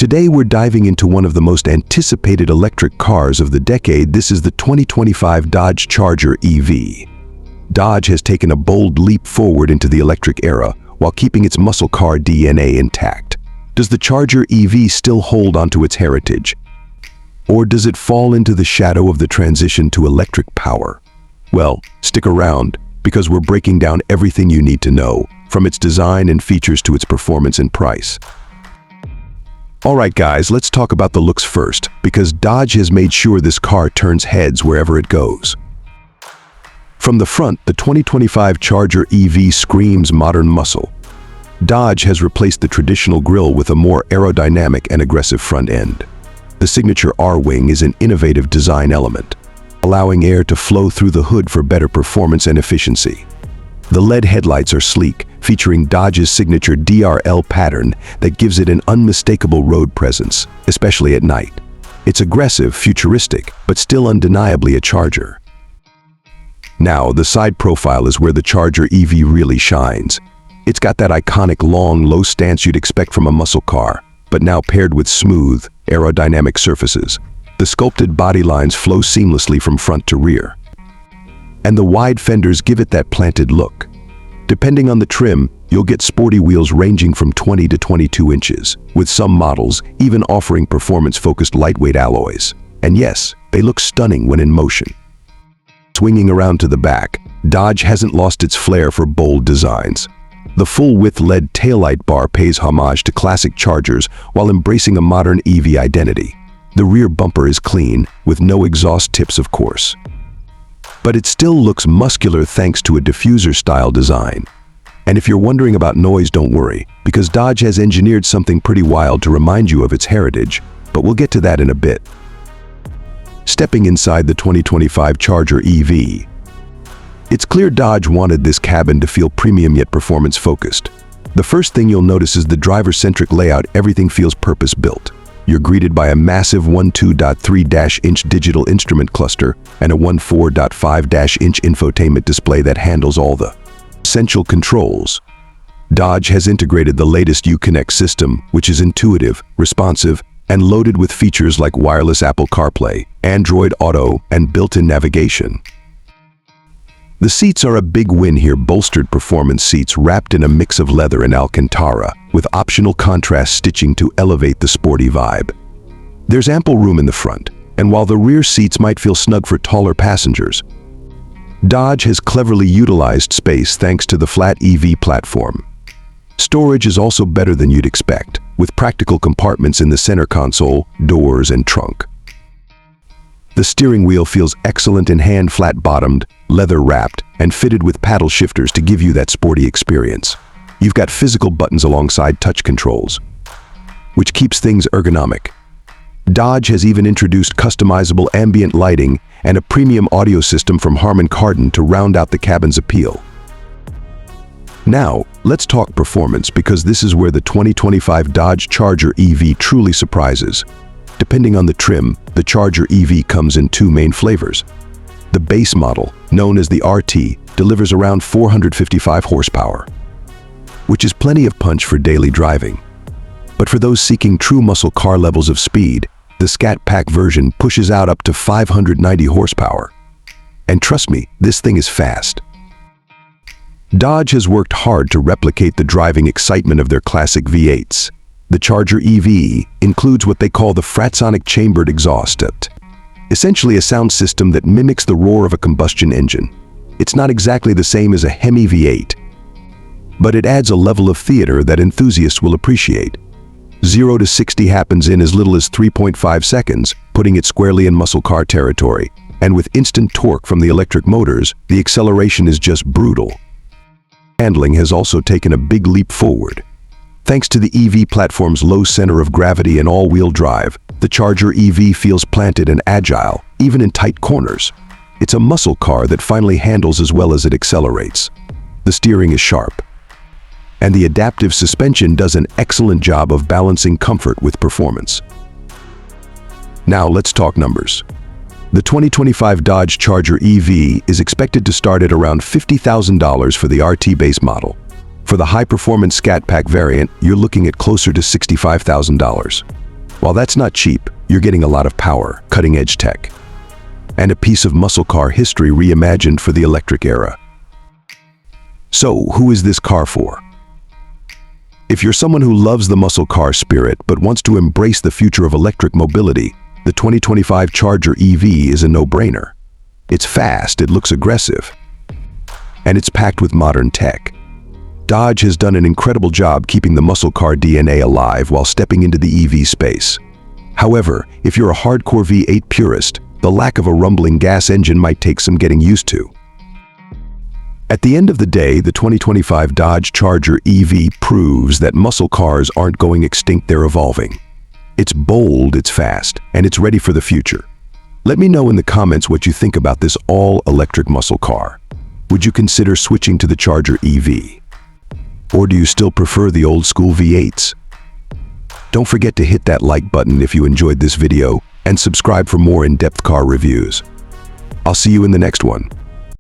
Today we're diving into one of the most anticipated electric cars of the decade. This is the 2025 Dodge Charger EV. Dodge has taken a bold leap forward into the electric era while keeping its muscle car DNA intact. Does the Charger EV still hold onto its heritage? Or does it fall into the shadow of the transition to electric power? Well, stick around, because we're breaking down everything you need to know, from its design and features to its performance and price. Alright guys, let's talk about the looks first, because Dodge has made sure this car turns heads wherever it goes. From the front, the 2025 Charger EV screams modern muscle. Dodge has replaced the traditional grille with a more aerodynamic and aggressive front end. The signature R-wing is an innovative design element, allowing air to flow through the hood for better performance and efficiency. The LED headlights are sleek, featuring Dodge's signature DRL pattern that gives it an unmistakable road presence, especially at night. It's aggressive, futuristic, but still undeniably a Charger. Now, the side profile is where the Charger EV really shines. It's got that iconic long, low stance you'd expect from a muscle car, but now paired with smooth, aerodynamic surfaces. The sculpted body lines flow seamlessly from front to rear, and the wide fenders give it that planted look. Depending on the trim, you'll get sporty wheels ranging from 20 to 22 inches, with some models even offering performance-focused lightweight alloys. And yes, they look stunning when in motion. Swinging around to the back, Dodge hasn't lost its flair for bold designs. The full-width LED taillight bar pays homage to classic Chargers while embracing a modern EV identity. The rear bumper is clean, with no exhaust tips of course. But it still looks muscular thanks to a diffuser-style design. And if you're wondering about noise, don't worry, because Dodge has engineered something pretty wild to remind you of its heritage, but we'll get to that in a bit. Stepping inside the 2025 Charger EV, it's clear Dodge wanted this cabin to feel premium yet performance-focused. The first thing you'll notice is the driver-centric layout. Everything feels purpose-built. You're greeted by a massive 12.3-inch digital instrument cluster and a 14.5-inch infotainment display that handles all the essential controls. Dodge has integrated the latest Uconnect system, which is intuitive, responsive, and loaded with features like wireless Apple CarPlay, Android Auto, and built-in navigation. The seats are a big win here. Bolstered performance seats wrapped in a mix of leather and Alcantara, with optional contrast stitching to elevate the sporty vibe. There's ample room in the front, and while the rear seats might feel snug for taller passengers, Dodge has cleverly utilized space thanks to the flat EV platform. Storage is also better than you'd expect, with practical compartments in the center console, doors, and trunk. The steering wheel feels excellent in hand, flat-bottomed, leather-wrapped, and fitted with paddle shifters to give you that sporty experience. You've got physical buttons alongside touch controls, which keeps things ergonomic. Dodge has even introduced customizable ambient lighting and a premium audio system from Harman Kardon to round out the cabin's appeal. Now, let's talk performance, because this is where the 2025 Dodge Charger EV truly surprises. Depending on the trim, the Charger EV comes in two main flavors. The base model, known as the RT, delivers around 455 horsepower, which is plenty of punch for daily driving. But for those seeking true muscle car levels of speed, the Scat Pack version pushes out up to 590 horsepower. And trust me, this thing is fast. Dodge has worked hard to replicate the driving excitement of their classic V8s. The Charger EV includes what they call the Fratsonic chambered exhaust, essentially a sound system that mimics the roar of a combustion engine. It's not exactly the same as a Hemi V8, but it adds a level of theater that enthusiasts will appreciate. 0 to 60 happens in as little as 3.5 seconds, putting it squarely in muscle car territory. And with instant torque from the electric motors, the acceleration is just brutal. Handling has also taken a big leap forward. Thanks to the EV platform's low center of gravity and all-wheel drive, the Charger EV feels planted and agile, even in tight corners. It's a muscle car that finally handles as well as it accelerates. The steering is sharp, and the adaptive suspension does an excellent job of balancing comfort with performance. Now let's talk numbers. The 2025 Dodge Charger EV is expected to start at around $50,000 for the RT base model. For the high-performance Scat Pack variant, you're looking at closer to $65,000. While that's not cheap, you're getting a lot of power, cutting-edge tech, and a piece of muscle car history reimagined for the electric era. So, who is this car for? If you're someone who loves the muscle car spirit but wants to embrace the future of electric mobility, the 2025 Charger EV is a no-brainer. It's fast, it looks aggressive, and it's packed with modern tech. Dodge has done an incredible job keeping the muscle car DNA alive while stepping into the EV space. However, if you're a hardcore V8 purist, the lack of a rumbling gas engine might take some getting used to. At the end of the day, the 2025 Dodge Charger EV proves that muscle cars aren't going extinct, they're evolving. It's bold, it's fast, and it's ready for the future. Let me know in the comments what you think about this all-electric muscle car. Would you consider switching to the Charger EV? Or do you still prefer the old-school V8s? Don't forget to hit that like button if you enjoyed this video and subscribe for more in-depth car reviews. I'll see you in the next one.